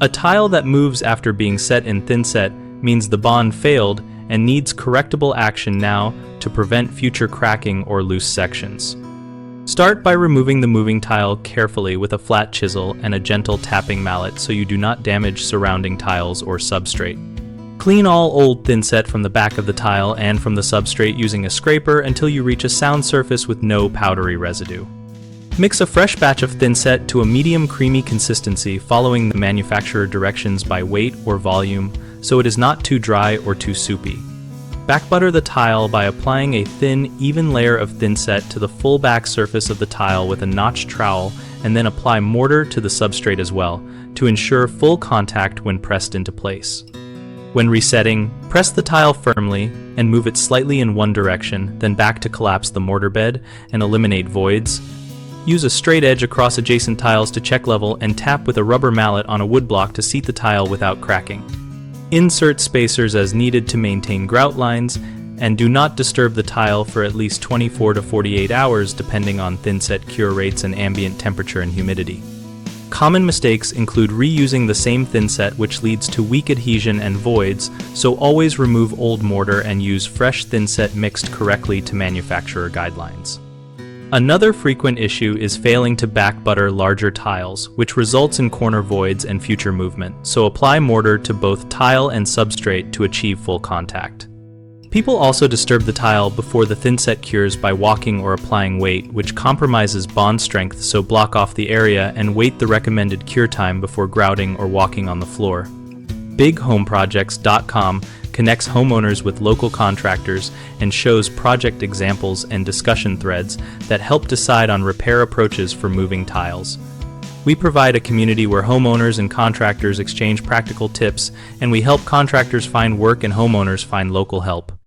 A tile that moves after being set in Thinset means the bond failed and needs correctable action now to prevent future cracking or loose sections. Start by removing the moving tile carefully with a flat chisel and a gentle tapping mallet so you do not damage surrounding tiles or substrate. Clean all old Thinset from the back of the tile and from the substrate using a scraper until you reach a sound surface with no powdery residue. Mix a fresh batch of Thinset to a medium creamy consistency following the manufacturer directions by weight or volume so it is not too dry or too soupy. Back butter the tile by applying a thin, even layer of Thinset to the full back surface of the tile with a notched trowel and then apply mortar to the substrate as well to ensure full contact when pressed into place. When resetting, press the tile firmly and move it slightly in one direction, then back to collapse the mortar bed and eliminate voids. Use a straight edge across adjacent tiles to check level and tap with a rubber mallet on a wood block to seat the tile without cracking. Insert spacers as needed to maintain grout lines, and do not disturb the tile for at least 24 to 48 hours depending on Thinset cure rates and ambient temperature and humidity. Common mistakes include reusing the same Thinset, which leads to weak adhesion and voids, so always remove old mortar and use fresh Thinset mixed correctly to manufacturer guidelines. Another frequent issue is failing to back butter larger tiles, which results in corner voids and future movement, so apply mortar to both tile and substrate to achieve full contact. People also disturb the tile before the Thinset cures by walking or applying weight, which compromises bond strength, so block off the area and wait the recommended cure time before grouting or walking on the floor. BigHomeProjects.com connects homeowners with local contractors and shows project examples and discussion threads that help decide on repair approaches for moving tiles. We provide a community where homeowners and contractors exchange practical tips, and we help contractors find work and homeowners find local help.